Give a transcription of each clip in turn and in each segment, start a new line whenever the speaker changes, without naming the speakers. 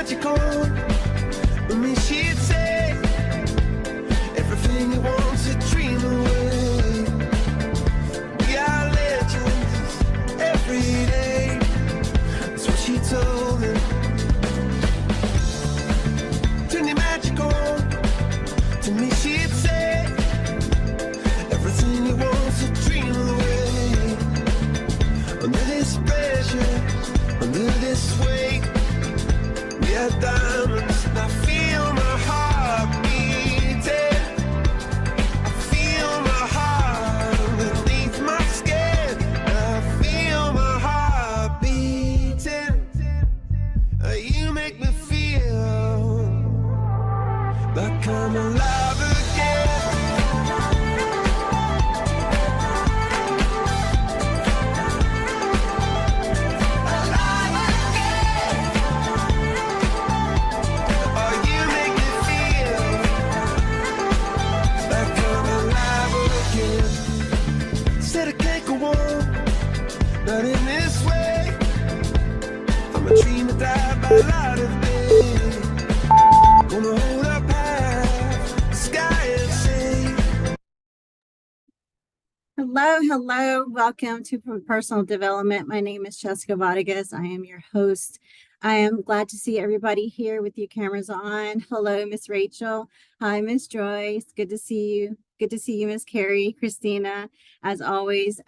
magical. I mean, she'd say everything you want to dream away. We are legends every day. That's what she told me. Turn your magical. To me, she'd say everything you want to dream away. Under this pressure, under this weight, we are diamonds. And I feel my heart beating. I feel my heart underneath my skin. I feel my heart beating. You make me feel like I'm alive again. Not in this way. I'm a dream that died by light of day. Gonna hold up half the sky and say,
Hello. Welcome to Personal Development. My name is Jessica Vadagas. I am your host. I am glad to see everybody here with your cameras on. Hello, Miss Rachel. Hi, Miss Joyce. Good to see you. Good to see you, Miss Carrie, Christina, as always.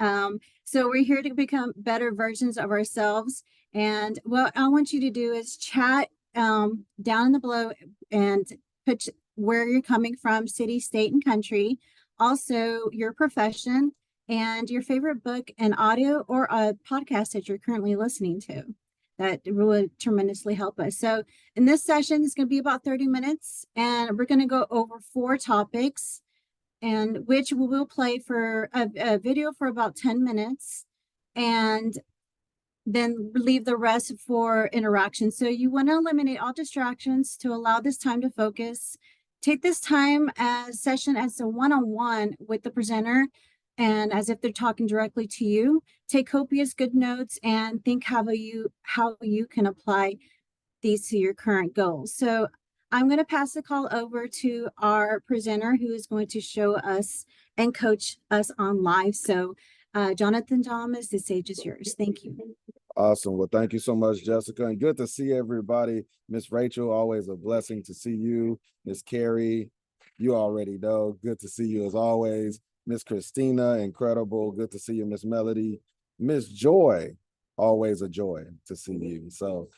So we're here to become better versions of ourselves. And what I want you to do is chat down below and put where you're coming from, city, state, and country. Also, your profession and your favorite book and audio or a podcast that you're currently listening to. That would tremendously help us. So in this session, it's going to be about 30 minutes, and we're going to go over 4 topics, and which we will play for a video for about 10 minutes, and then leave the rest for interaction. So you want to eliminate all distractions to allow this time to focus. Take this time as session as a one-on-one with the presenter, and as if they're talking directly to you. Take copious good notes and think how you can apply these to your current goals. So I'm going to pass the call over to our presenter, who is going to show us and coach us on live. So Jonathan Thomas, the stage is yours. Thank you.
Awesome. Well, thank you so much, Jessica, and good to see everybody. Miss Rachel, always a blessing to see you. Miss Carrie, you already know, good to see you as always. Miss Christina, incredible. Good to see you, Miss Melody. Miss Joy, always a joy to see you. So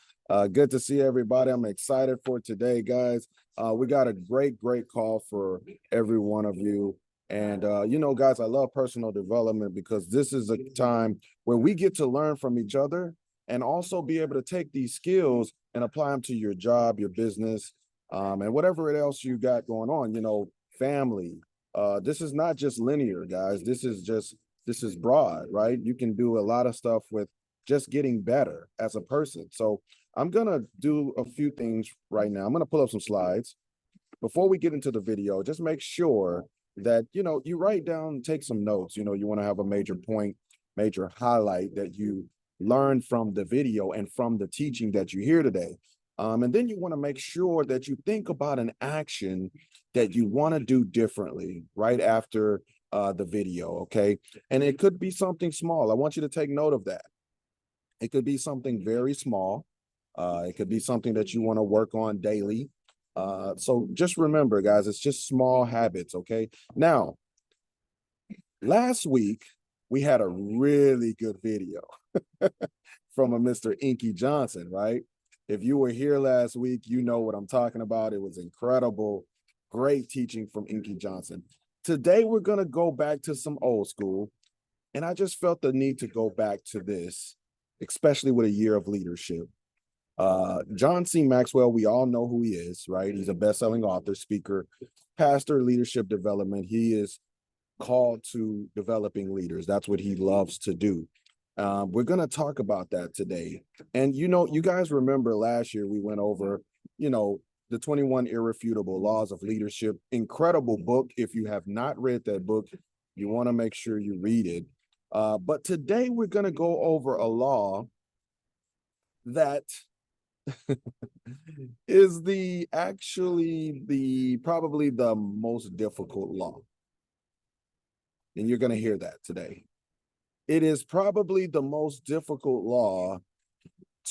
good to see everybody. I'm excited for today, guys. We got a great call for every one of you. And, guys, I love personal development because this is a time where we get to learn from each other and also be able to take these skills and apply them to your job, your business, and whatever else you got going on, family. This is not just linear, guys. This is broad, right? You can do a lot of stuff with just getting better as a person. So I'm going to do a few things right now. I'm going to pull up some slides. Before we get into the video, just make sure that, you write down, take some notes. You want to have a major point, major highlight that you learned from the video and from the teaching that you hear today. And then you want to make sure that you think about an action that you want to do differently right after the video, okay? And it could be something small. I want you to take note of that. It could be something very small. It could be something that you want to work on daily. So just remember, guys, it's just small habits, okay? Now, last week, we had a really good video from a Mr. Inky Johnson, right? If you were here last week, you know what I'm talking about. It was incredible. Great teaching from Inky Johnson. Today, we're going to go back to some old school. And I just felt the need to go back to this, especially with a year of leadership. John C. Maxwell, we all know who he is, right? He's a best-selling author, speaker, pastor, leadership development. He is called to developing leaders. That's what he loves to do. We're going to talk about that today. And, you guys remember last year we went over, the 21 Irrefutable Laws of Leadership. Incredible book. If you have not read that book, you want to make sure you read it. But today we're going to go over a law that is probably the most difficult law. And you're going to hear that today. It is probably the most difficult law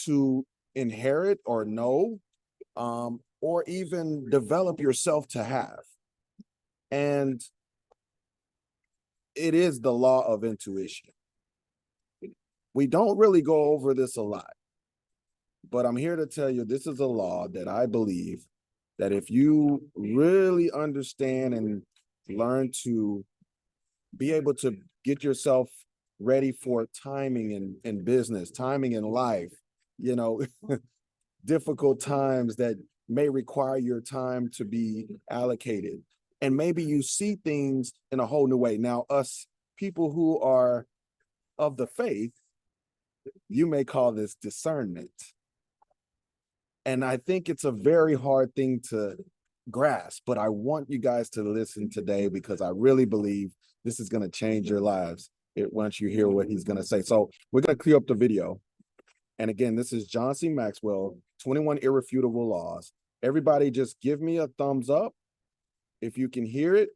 to inherit or know, or even develop yourself to have. And it is the law of intuition. We don't really go over this a lot, but I'm here to tell you this is a law that I believe that if you really understand and learn to be able to get yourself ready for timing in business, timing in life, you know, difficult times that may require your time to be allocated. And maybe you see things in a whole new way. Now, us people who are of the faith, you may call this discernment. And I think it's a very hard thing to grasp, but I want you guys to listen today because I really believe this is going to change your lives once you hear what he's going to say. So we're going to clear up the video. And again, this is John C. Maxwell, 21 Irrefutable Laws. Everybody just give me a thumbs up if you can hear it.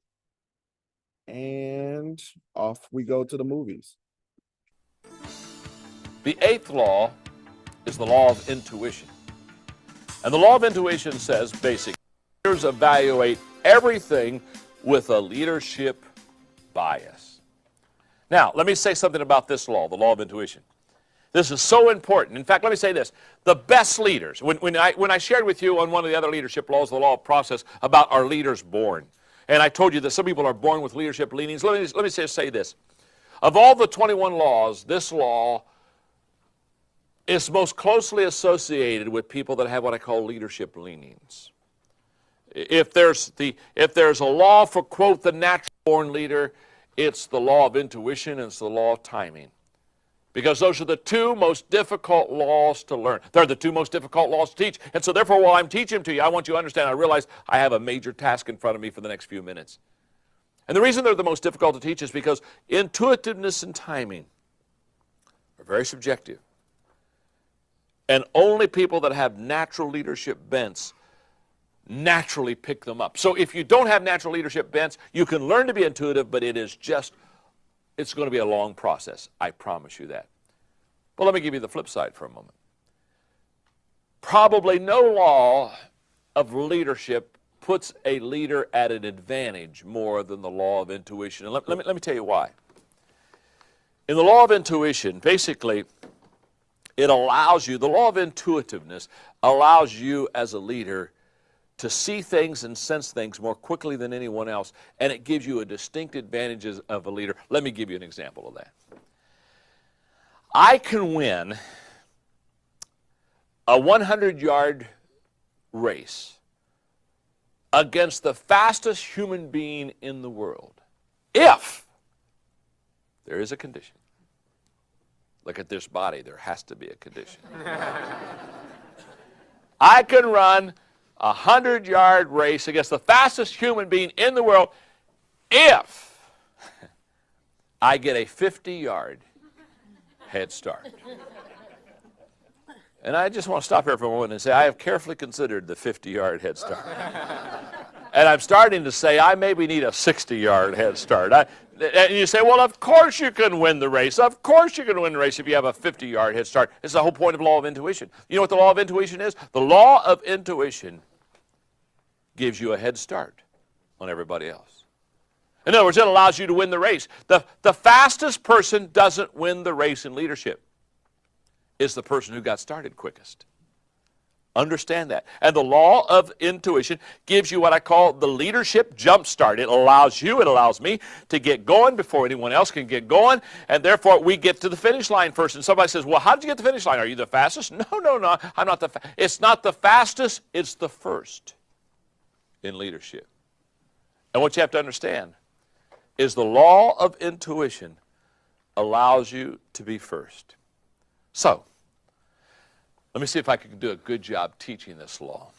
And off we go to the movies.
The eighth law is the law of intuition. And the law of intuition says, basically, leaders evaluate everything with a leadership bias. Now, let me say something about this law, the law of intuition. This is so important. In fact, let me say this. The best leaders, when I shared with you on one of the other leadership laws, the law of process, about our leaders born, and I told you that some people are born with leadership leanings, let me just say this. Of all the 21 laws, this law is most closely associated with people that have what I call leadership leanings. If there's a law for, quote, the natural born leader, it's the law of intuition and it's the law of timing. Because those are the two most difficult laws to learn. They're the two most difficult laws to teach. And so therefore, while I'm teaching them to you, I want you to understand, I realize I have a major task in front of me for the next few minutes. And the reason they're the most difficult to teach is because intuitiveness and timing are very subjective. And only people that have natural leadership bents naturally pick them up. So if you don't have natural leadership bents, you can learn to be intuitive, but it's going to be a long process. I promise you that. But let me give you the flip side for a moment. Probably no law of leadership puts a leader at an advantage more than the law of intuition. And let me tell you why. In the law of intuition, basically, it allows you, the law of intuitiveness allows you as a leader to see things and sense things more quickly than anyone else, and it gives you a distinct advantage of a leader. Let me give you an example of that. I can win a 100-yard race against the fastest human being in the world if there is a condition. Look at this body. There has to be a condition. I can run a 100-yard race against the fastest human being in the world if I get a 50-yard head start. And I just want to stop here for a moment and say I have carefully considered the 50-yard head start. And I'm starting to say I maybe need a 60-yard head start. And you say, well, of course you can win the race. Of course you can win the race if you have a 50-yard head start. It's the whole point of the law of intuition. You know what the law of intuition is? The law of intuition gives you a head start on everybody else. In other words, it allows you to win the race. The fastest person doesn't win the race in leadership. It's the person who got started quickest. Understand that. And the law of intuition gives you what I call the leadership jump start. It allows you, it allows me to get going before anyone else can get going, and therefore we get to the finish line first. And somebody says, well, how did you get to the finish line? Are you the fastest? No, I'm not the fastest. It's not the fastest, it's the first in leadership. And what you have to understand is the law of intuition allows you to be first. So, let me see if I can do a good job teaching this law.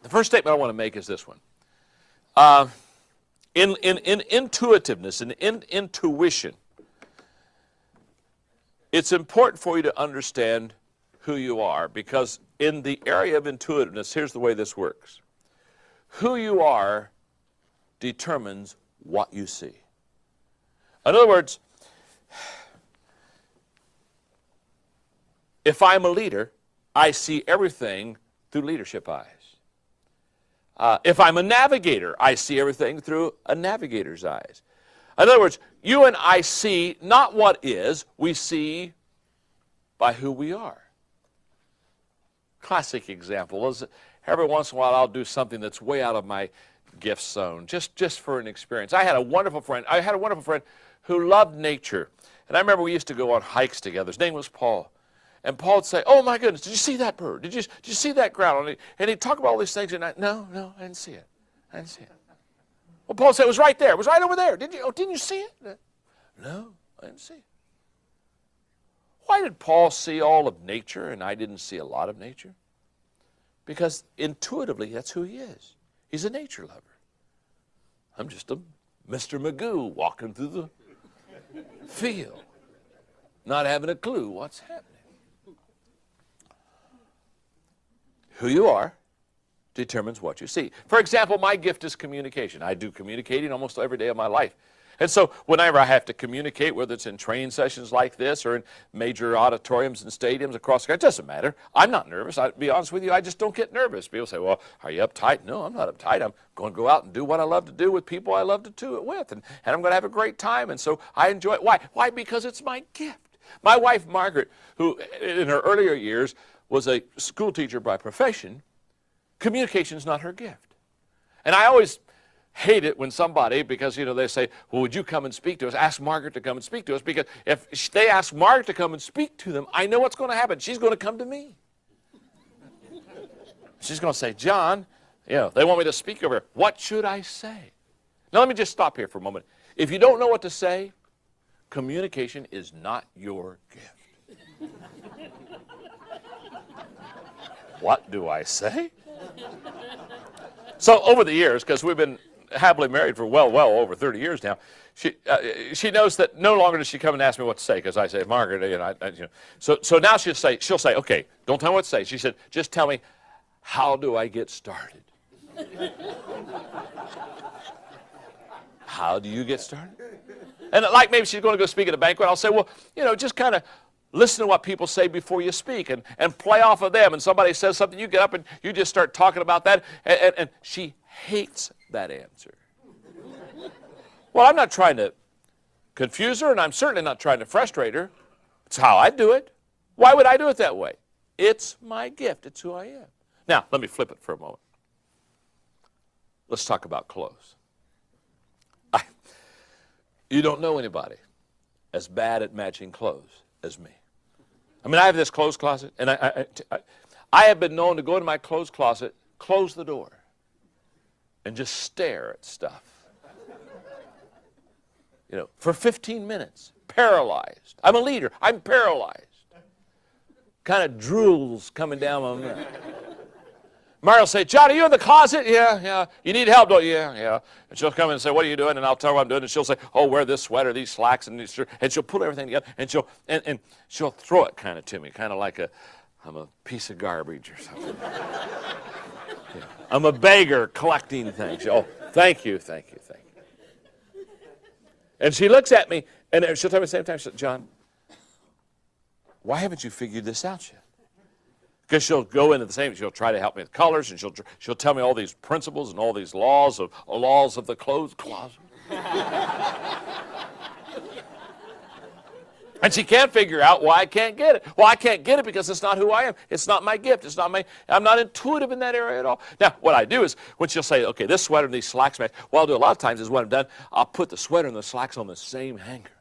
The first statement I want to make is this one. In intuitiveness and in intuition, it's important for you to understand who you are, because in the area of intuitiveness, here's the way this works. Who you are determines what you see. In other words, if I'm a leader, I see everything through leadership eyes. If I'm a navigator, I see everything through a navigator's eyes. In other words, you and I see not what is, we see by who we are. Classic example is every once in a while I'll do something that's way out of my gift zone, just for an experience. I had a wonderful friend who loved nature. And I remember we used to go on hikes together. His name was Paul. And Paul would say, oh my goodness, did you see that bird? Did you see that ground? And he'd talk about all these things, and no, I didn't see it. I didn't see it. Well, Paul said, it was right there. It was right over there. Didn't you see it? No, I didn't see it. Why did Paul see all of nature and I didn't see a lot of nature? Because intuitively, that's who he is. He's a nature lover. I'm just a Mr. Magoo walking through the field, not having a clue what's happening. Who you are determines what you see. For example, my gift is communication. I do communicating almost every day of my life. And so whenever I have to communicate, whether it's in training sessions like this or in major auditoriums and stadiums across the country, it doesn't matter. I'm not nervous. I'll be honest with you, I just don't get nervous. People say, well, are you uptight? No, I'm not uptight. I'm going to go out and do what I love to do with people I love to do it with. And I'm going to have a great time. And so I enjoy it. Why? Why? Because it's my gift. My wife, Margaret, who in her earlier years was a school teacher by profession, communication is not her gift. And I always hate it when somebody, because, they say, well, would you come and speak to us? Ask Margaret to come and speak to us, because if they ask Margaret to come and speak to them, I know what's going to happen. She's going to come to me. She's going to say, John, they want me to speak over here. What should I say? Now, let me just stop here for a moment. If you don't know what to say, communication is not your gift. What do I say? So over the years, because we've been happily married for well over 30 years now, she knows that no longer does she come and ask me what to say, because I say, Margaret, So now she'll say, okay, don't tell me what to say. She said, just tell me, how do I get started? How do you get started? And like maybe she's going to go speak at a banquet, I'll say, well, just kind of listen to what people say before you speak and play off of them. And somebody says something, you get up and you just start talking about that. And she hates that answer. Well, I'm not trying to confuse her, and I'm certainly not trying to frustrate her. It's how I do it. Why would I do it that way? It's my gift. It's who I am. Now, let me flip it for a moment. Let's talk about clothes. You don't know anybody as bad at matching clothes as me. I mean, I have this clothes closet, and I have been known to go into my clothes closet, close the door, and just stare at stuff. For 15 minutes, paralyzed. I'm a leader. I'm paralyzed. Kind of drools coming down my mouth. Mary will say, John, are you in the closet? Yeah. You need help, don't you? Yeah. And she'll come in and say, what are you doing? And I'll tell her what I'm doing. And she'll say, oh, wear this sweater, these slacks, and these shirts. And she'll put everything together. And she'll throw it kind of to me, kind of like I'm a piece of garbage or something. Yeah. I'm a beggar collecting things. Oh, thank you. And she looks at me, and she'll tell me at the same time, she said, John, why haven't you figured this out yet? Because she'll go into the same, she'll try to help me with colors, and she'll tell me all these principles and all these laws of the clothes closet. And she can't figure out why I can't get it. Well, I can't get it because it's not who I am. It's not my gift. I'm not intuitive in that area at all. Now, what I do is, when she'll say, okay, this sweater and these slacks match, what I'll do a lot of times is, what I've done, I'll put the sweater and the slacks on the same hanger.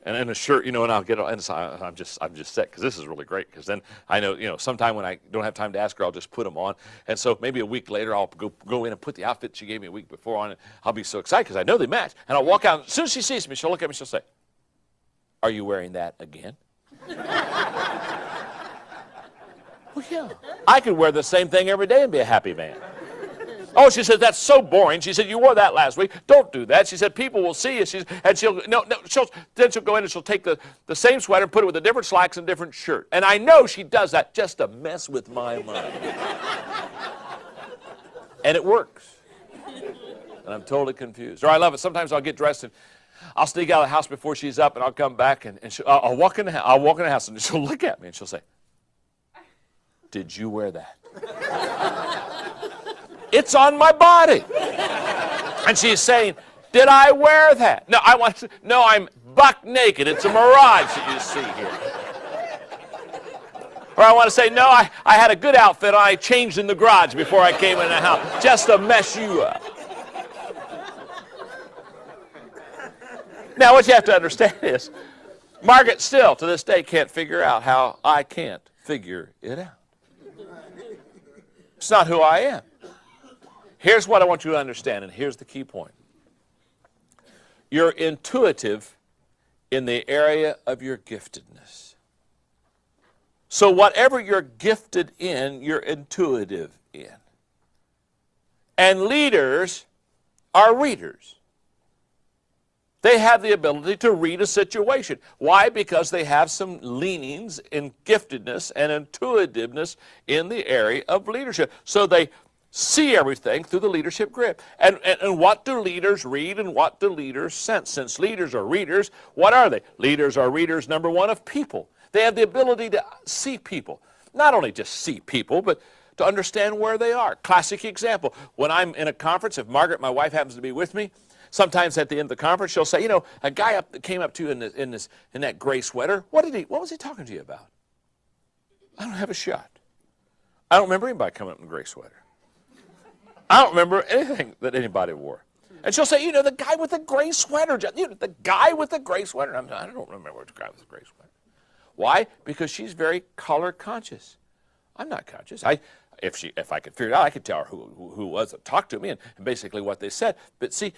And then a shirt, and I'll get, and so I'm just set, because this is really great, because then I know, sometime when I don't have time to ask her, I'll just put them on. And so maybe a week later, I'll go in and put the outfit she gave me a week before on, and I'll be so excited, because I know they match. And I'll walk out, as soon as she sees me, she'll look at me, she'll say, are you wearing that again? Well, yeah. I could wear the same thing every day and be a happy man. Oh, she said, that's so boring. She said, you wore that last week. Don't do that. She said, people will see you. Then she'll go in and she'll take the same sweater and put it with the different slacks and different shirt. And I know she does that just to mess with my mind. And it works. And I'm totally confused. Or I love it. Sometimes I'll get dressed and I'll sneak out of the house before she's up, and I'll come back and I'll walk in the house and she'll look at me and she'll say, did you wear that? It's on my body. And she's saying, did I wear that? No, I'm buck naked. It's a mirage that you see here. Or I want to say, no, I had a good outfit. I changed in the garage before I came in the house just to mess you up. Now, what you have to understand is, Margaret still, to this day, can't figure out how I can't figure it out. It's not who I am. Here's what I want you to understand, and here's the key point. You're intuitive in the area of your giftedness. So whatever you're gifted in, you're intuitive in. And leaders are readers. They have the ability to read a situation. Why? Because they have some leanings in giftedness and intuitiveness in the area of leadership. So they see everything through the leadership grip. And what do leaders read and what do leaders sense? Since leaders are readers, what are they? Leaders are readers, number one, of people. They have the ability to see people. Not only just see people, but to understand where they are. Classic example, when I'm in a conference, if Margaret, my wife, happens to be with me, sometimes at the end of the conference, she'll say, a guy came up to you in that gray sweater. What was he talking to you about? I don't have a shot. I don't remember anybody coming up in a gray sweater. I don't remember anything that anybody wore. And she'll say, the guy with the gray sweater, the guy with the gray sweater. I don't remember the guy with the gray sweater. Why? Because she's very color conscious. I'm not conscious. If I could figure it out, I could tell her who was that talked to me and basically what they said. But see,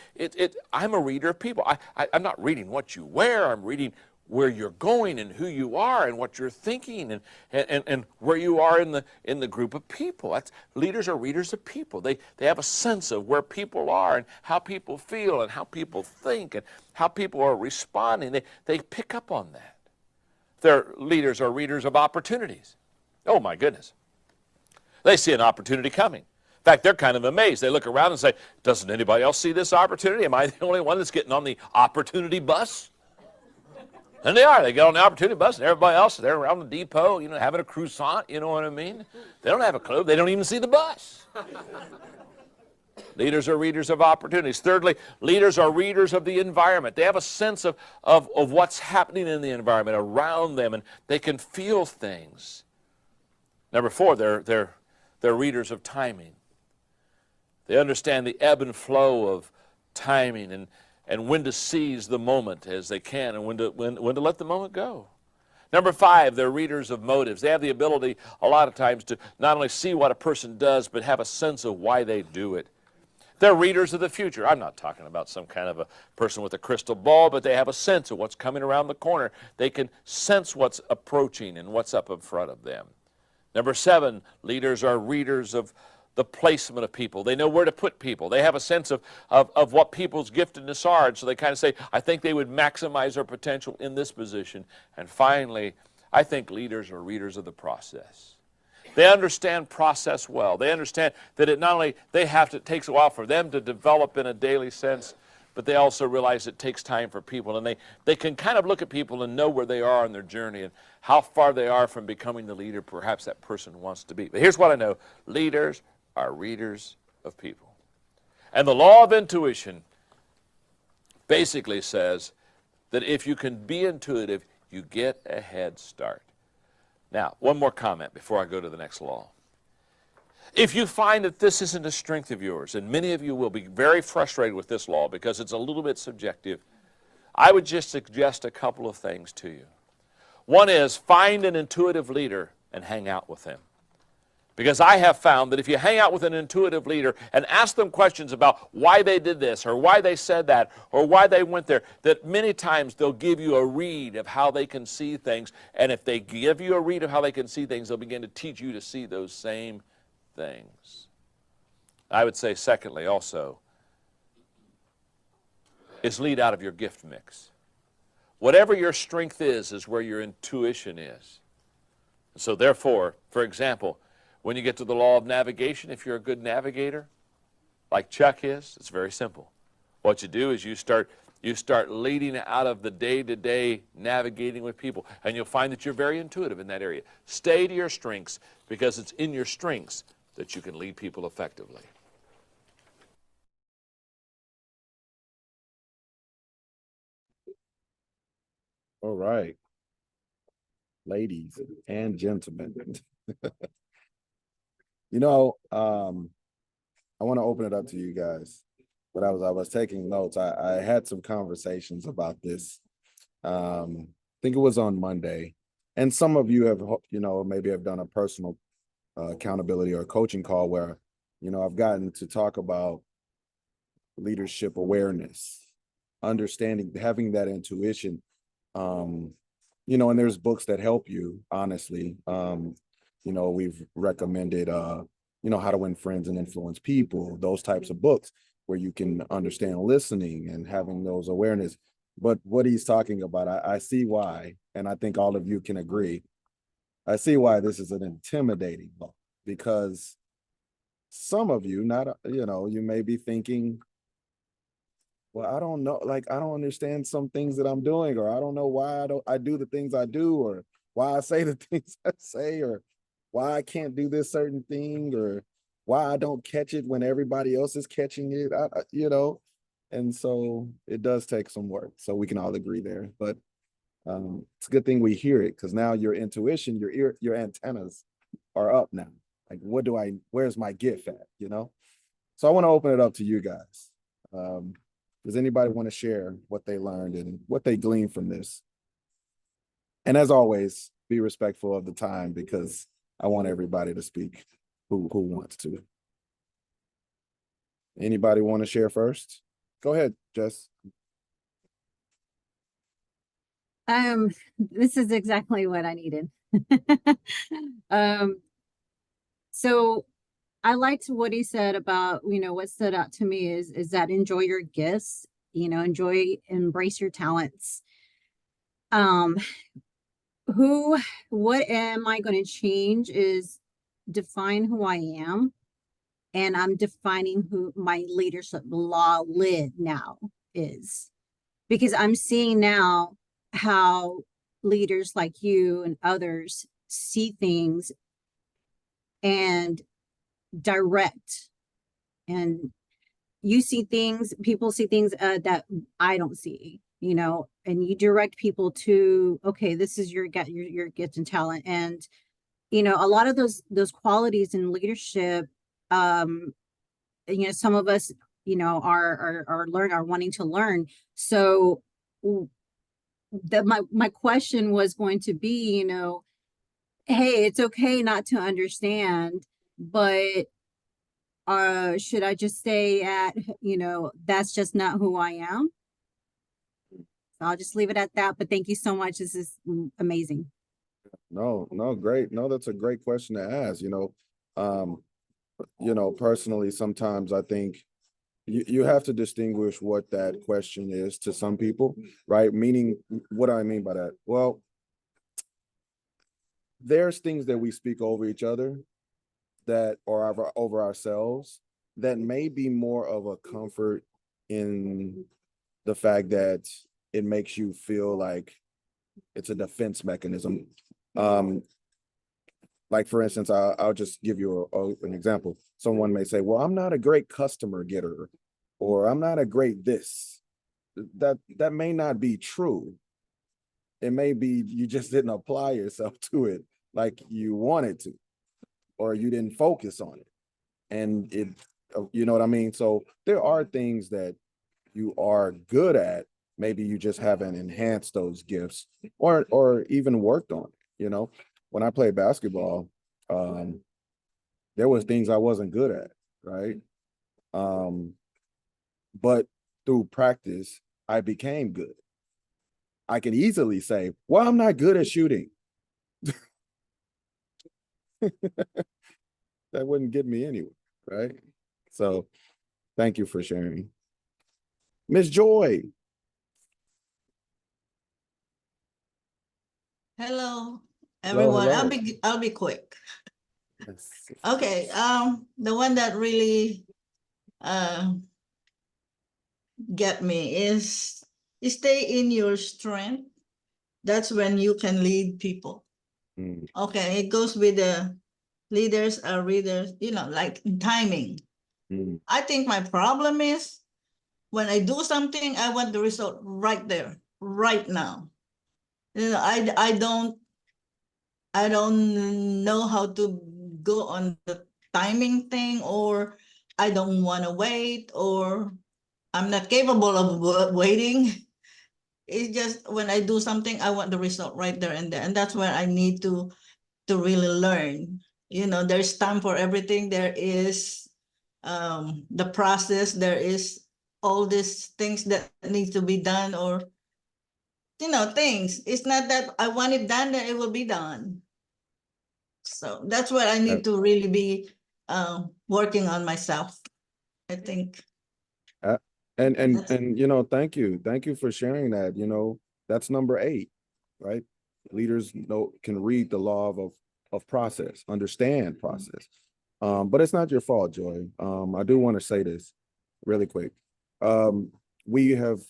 I'm a reader of people. I'm not reading what you wear. I'm reading where you're going and who you are and what you're thinking and where you are in the group of people. Leaders are readers of people. They have a sense of where people are and how people feel and how people think and how people are responding. They pick up on that. Their leaders are readers of opportunities. Oh my goodness. They see an opportunity coming. In fact, they're kind of amazed. They look around and say, doesn't anybody else see this opportunity? Am I the only one that's getting on the opportunity bus? And they are. They get on the opportunity bus, and everybody else, they're around the depot, having a croissant, you know what I mean? They don't have a clue. They don't even see the bus. Leaders are readers of opportunities. Thirdly, leaders are readers of the environment. They have a sense of what's happening in the environment around them, and they can feel things. Number four, they're readers of timing. They understand the ebb and flow of timing and when to seize the moment as they can and when to let the moment go. Number five, they're readers of motives. They have the ability a lot of times to not only see what a person does, but have a sense of why they do it. They're readers of the future. I'm not talking about some kind of a person with a crystal ball, but they have a sense of what's coming around the corner. They can sense what's approaching and what's up in front of them. Number seven, leaders are readers of the placement of people. They know where to put people. They have a sense of what people's giftedness are, and so they kind of say, I think they would maximize their potential in this position. And finally, I think leaders are readers of the process. They understand process well. They understand that it takes a while for them to develop in a daily sense, but they also realize it takes time for people, and they can kind of look at people and know where they are on their journey and how far they are from becoming the leader perhaps that person wants to be. But here's what I know. Leaders are readers of people. And the law of intuition basically says that if you can be intuitive, you get a head start. Now, one more comment before I go to the next law. If you find that this isn't a strength of yours, and many of you will be very frustrated with this law because it's a little bit subjective, I would just suggest a couple of things to you. One is find an intuitive leader and hang out with them. Because I have found that if you hang out with an intuitive leader and ask them questions about why they did this or why they said that or why they went there, that many times they'll give you a read of how they can see things. And if they give you a read of how they can see things, they'll begin to teach you to see those same things. I would say, secondly, also, is lead out of your gift mix. Whatever your strength is where your intuition is. So therefore, for example, when you get to the law of navigation, if you're a good navigator, like Chuck is, it's very simple. What you do is you start leading out of the day-to-day navigating with people, and you'll find that you're very intuitive in that area. Stay to your strengths, because it's in your strengths that you can lead people effectively.
All right, ladies and gentlemen. I want to open it up to you guys, but I was taking notes. I had some conversations about this. I think it was on Monday, and some of you have, maybe have done a personal accountability or coaching call where, I've gotten to talk about leadership awareness, understanding, having that intuition. And there's books that help you, honestly. We've recommended, How to Win Friends and Influence People, those types of books where you can understand listening and having those awareness. But what he's talking about, I see why, and I think all of you can agree. I see why this is an intimidating book, because some of you, you may be thinking, well, I don't know, like, I don't understand some things that I'm doing, or I don't know why I do the things I do, or why I say the things I say, or why I can't do this certain thing, or why I don't catch it when everybody else is catching it, and so it does take some work. So we can all agree there, but it's a good thing we hear it, because now your intuition, your antennas are up now. Like, where's my gift at, So I want to open it up to you guys. Does anybody want to share what they learned and what they gleaned from this? And as always, be respectful of the time, because I want everybody to speak who wants to. Anybody want to share first? Go ahead, Jess.
This is exactly what I needed. So I liked what he said about, what stood out to me is that enjoy your gifts, embrace your talents. What am I going to change is define who I am, and I'm defining who my leadership law lid now is, because I'm seeing now how leaders like you and others see things and direct, and people see things that I don't see, and you direct people to, okay, this is your gift and talent. And a lot of those qualities in leadership, some of us are wanting to learn. So that my question was going to be, hey, it's okay not to understand, but should I just stay at, that's just not who I am? So I'll just leave it at that. But thank you so much. This is amazing.
No, great. No, that's a great question to ask. Personally, sometimes I think you have to distinguish what that question is to some people, right? Meaning, what do I mean by that? Well, there's things that we speak over each other that are over ourselves that may be more of a comfort in the fact that it makes you feel like it's a defense mechanism. Like, for instance, I'll just give you an example. Someone may say, well, I'm not a great customer getter, or I'm not a great this. That may not be true. It may be you just didn't apply yourself to it like you wanted to, or you didn't focus on it. And you know what I mean? So there are things that you are good at. Maybe you just haven't enhanced those gifts or even worked on it. When I played basketball, there was things I wasn't good at, right? But through practice, I became good. I could easily say, well, I'm not good at shooting. That wouldn't get me anywhere, right? So thank you for sharing. Miss Joy.
Hello, everyone.
hello.
I'll be quick.
Yes.
Okay, the one that really get me is you stay in your strength. That's when you can lead people.
Mm,
Okay, it goes with the leaders are readers, you know, like timing.
mm,
I think my problem is when I do something, I want the result right there, right now. You know, I don't know how to go on the timing thing, or I don't want to wait, or I'm not capable of waiting. It's just when I do something, I want the result right there and there. And that's where I need to really learn. You know, there's time for everything. There is the process, there is all these things that needs to be done, or you know, things. It's not that I want it done, then it will be done. So that's what I need to really be working on myself, I think.
uh, and you know, thank you for sharing that. You know, that's number 8, right? Leaders can read the law of process, understand process. But it's not your fault, Joy. I do want to say this really quick. We have,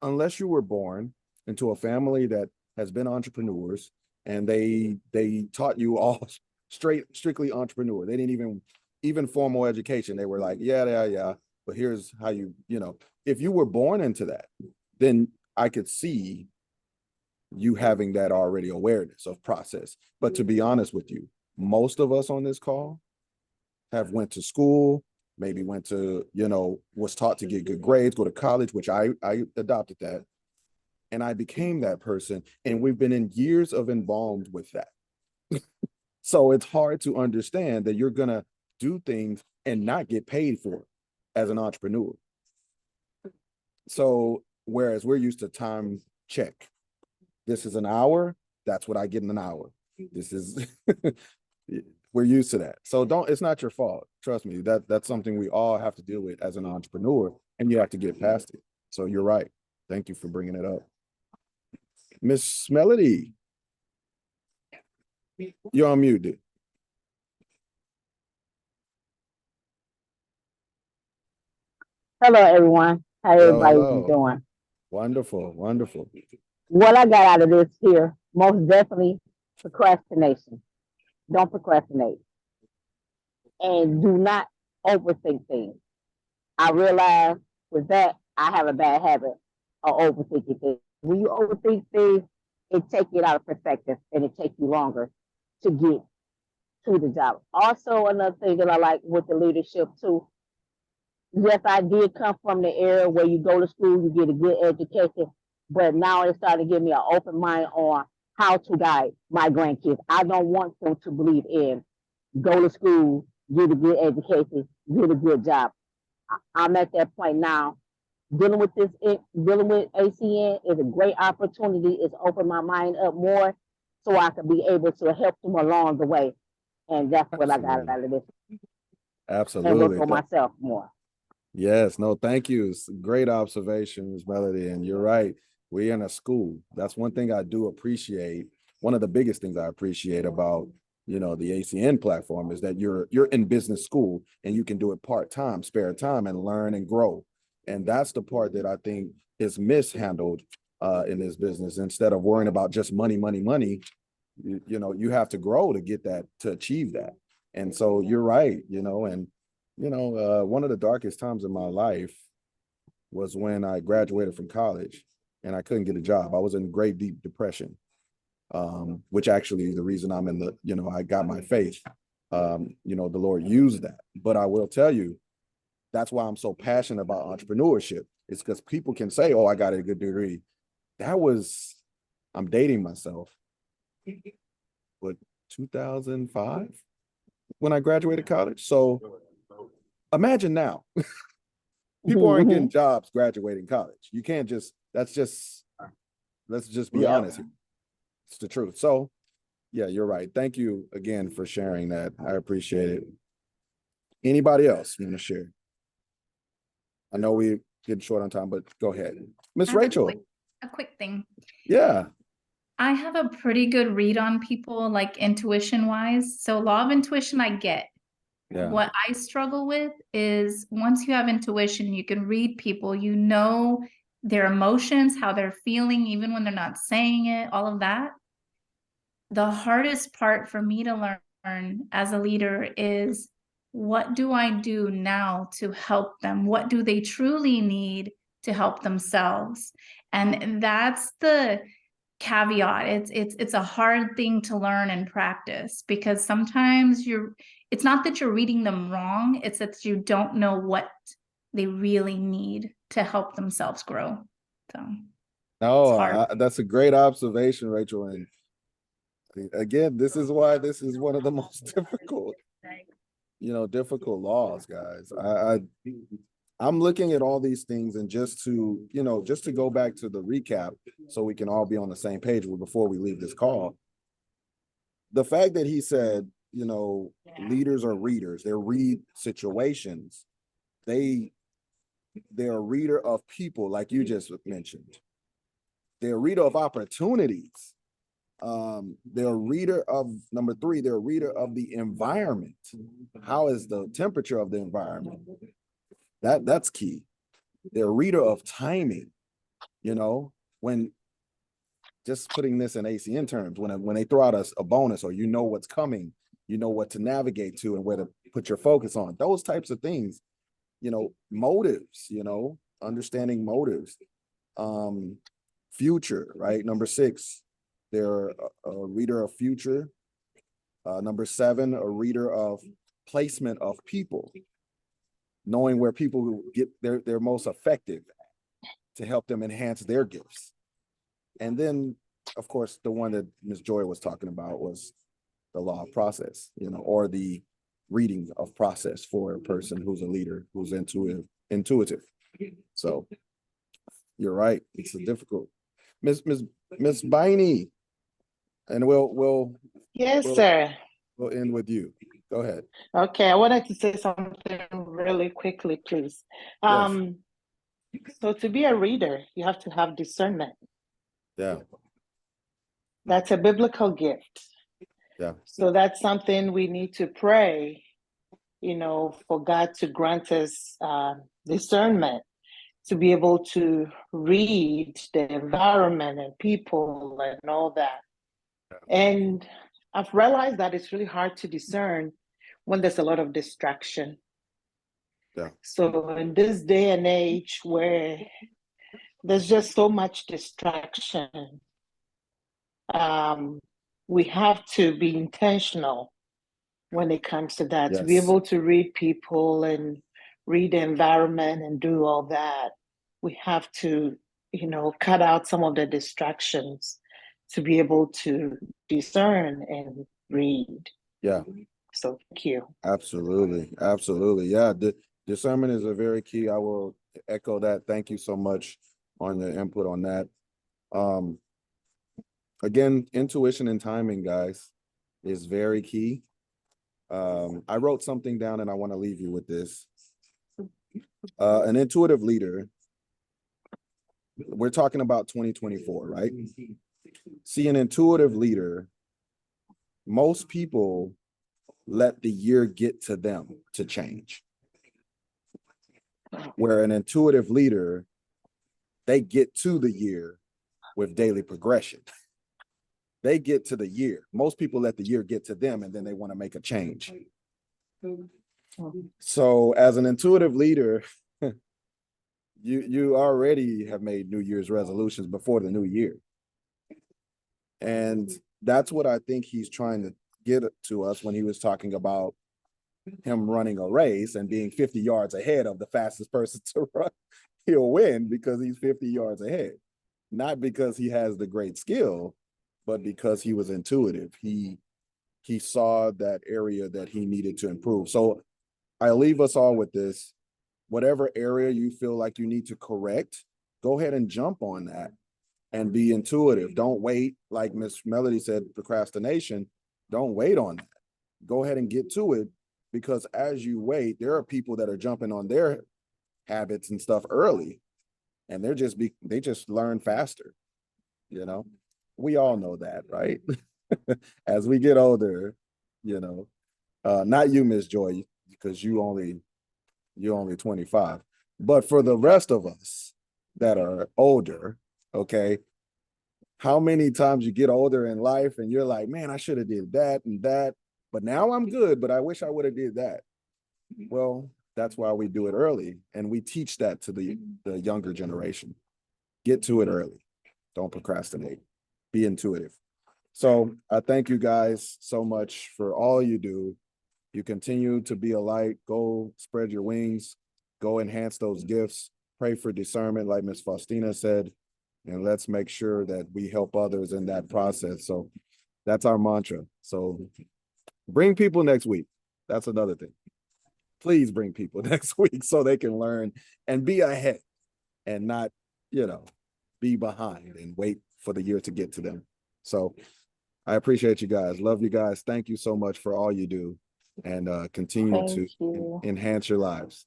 unless you were born into a family that has been entrepreneurs and they taught you all strictly entrepreneur. They didn't even formal education. They were like, yeah. But here's how you know, if you were born into that, then I could see you having that already awareness of process. But to be honest with you, most of us on this call have went to school, maybe went to, you know, was taught to get good grades, go to college, which I adopted that. And I became that person. And we've been in years of involved with that. So it's hard to understand that you're going to do things and not get paid for it as an entrepreneur. So whereas we're used to time check, this is an hour, that's what I get in an hour. This is, we're used to that. So it's not your fault. Trust me, that's something we all have to deal with as an entrepreneur, and you have to get past it. So you're right. Thank you for bringing it up. Miss Melody, you're on mute, dude.
Hello, everyone. How everybody doing?
Wonderful.
What I got out of this here, most definitely procrastination. Don't procrastinate. And do not overthink things. I realize with that, I have a bad habit of overthinking things. When you overthink things, it takes you out of perspective and it takes you longer to get to the job. Also, another thing that I like with the leadership too, yes, I did come from the era where you go to school, you get a good education, but now it's starting to give me an open mind on how to guide my grandkids. I don't want them to believe in go to school, get a good education, get a good job. I'm at that point now. Dealing with ACN is a great opportunity. It's opened my mind up more so I can be able to help them along the way. And that's what I got out of this.
Absolutely.
And work for myself more.
Yes, no, thank you. It's a great observation, Ms. Melody. And you're right. We're in a school. That's one thing I do appreciate. One of the biggest things I appreciate about, you know, the ACN platform is that you're in business school and you can do it part-time, spare time, and learn and grow. And that's the part that I think is mishandled in this business. Instead of worrying about just money, you know, you have to grow to get that, to achieve that. And so you're right, you know, and you know, one of the darkest times in my life was when I graduated from college and I couldn't get a job. I was in great deep depression, which actually is the reason I'm in the, you know, I got my faith. You know, the Lord used that. But I will tell you, that's why I'm so passionate about entrepreneurship. It's because people can say, oh, I got a good degree. I'm dating myself. But 2005 when I graduated college. So imagine now, people aren't getting jobs graduating college. You can't just, let's just be honest. It's the truth. So yeah, you're right. Thank you again for sharing that. I appreciate it. Anybody else want to share? I know we getting short on time, but go ahead. Miss
I have
Rachel.
A quick thing.
Yeah.
I have a pretty good read on people, like intuition wise. So law of intuition, I get.
Yeah.
What I struggle with is once you have intuition, you can read people, you know their emotions, how they're feeling, even when they're not saying it, all of that. The hardest part for me to learn as a leader is, what do I do now to help them? What do they truly need to help themselves? And that's the caveat. It's a hard thing to learn and practice, because sometimes it's not that you're reading them wrong, it's that you don't know what they really need to help themselves grow. So
No,
it's hard.
that's a great observation, Rachel. And again, this is why this is one of the most difficult, difficult laws, guys. I'm looking at all these things, and just to go back to the recap so we can all be on the same page before we leave this call. The fact that he said, leaders are readers, they read situations. They're a reader of people, like you just mentioned. They're a reader of opportunities. They're a reader of, number 3, they're a reader of the environment. How is the temperature of the environment? That's key. They're a reader of timing, when, just putting this in ACN terms, when they throw out a bonus, or what's coming, what to navigate to and where to put your focus on, those types of things, motives, understanding motives, future, right? Number 6, they're a reader of future. Number 7, a reader of placement of people, knowing where people get their most effective to help them enhance their gifts. And then, of course, the one that Ms. Joy was talking about was the law of process, or the reading of process for a person who's a leader, who's intuitive. So you're right. It's a difficult. Miss Biney, and we'll
Yes,
we'll-
sir.
we'll end with you. Go ahead.
Okay, I wanted to say something really quickly, please. So to be a reader, you have to have discernment.
Yeah.
That's a biblical gift.
Yeah.
So that's something we need to pray, for God to grant us discernment to be able to read the environment and people and all that. And I've realized that it's really hard to discern when there's a lot of distraction.
Yeah.
So in this day and age where there's just so much distraction, we have to be intentional when it comes to that, to be
Yes.
able to read people and read the environment and do all that. We have to, cut out some of the distractions to be able to discern and read.
Yeah.
So thank you.
Absolutely. Yeah. Discernment is a very key. I will echo that. Thank you so much on the input on that. Again, intuition and timing, guys, is very key. I wrote something down, and I want to leave you with this. An intuitive leader, we're talking about 2024, right? See, an intuitive leader, most people let the year get to them to change. Where an intuitive leader, they get to the year with daily progression. They get to the year. Most people let the year get to them, and then they want to make a change. So as an intuitive leader, you already have made New Year's resolutions before the new year. And that's what I think he's trying to get to us when he was talking about him running a race and being 50 yards ahead of the fastest person to run. He'll win because he's 50 yards ahead, not because he has the great skill, but because he was intuitive. He saw that area that he needed to improve. So I leave us all with this. Whatever area you feel like you need to correct, go ahead and jump on that and be intuitive. Don't wait, like Miss Melody said, procrastination. Don't wait on that. Go ahead and get to it because as you wait, there are people that are jumping on their habits and stuff early, and they just learn faster. You know, we all know that, right? As we get older, you know, not you, Miss Joy, because you're only 25, but for the rest of us that are older, okay, how many times you get older in life and you're like, man, I should have did that and that, but now I'm good, but I wish I would have did that. Well, that's why we do it early, and we teach that to the younger generation. Get to it early. Don't procrastinate. Be intuitive. So I thank you guys so much for all you do. You continue to be a light. Go spread your wings. Go enhance those gifts. Pray for discernment, like Miss Faustina said, and let's make sure that we help others in that process. So that's our mantra. So bring people next week. That's another thing. Please bring people next week so they can learn and be ahead and not, be behind and wait for the year to get to them. So I appreciate you guys. Love you guys. Thank you so much for all you do, and continue
Thank
to
you.
enhance your lives.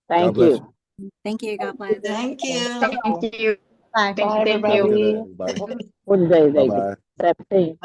Thank
God bless
you.
Thank you. God bless.
Thank you.
Thank you.
Bye.
Bye,
Thank
Have a
you.
good day,
everybody.
everybody.
What day is it?
Bye-bye.
17.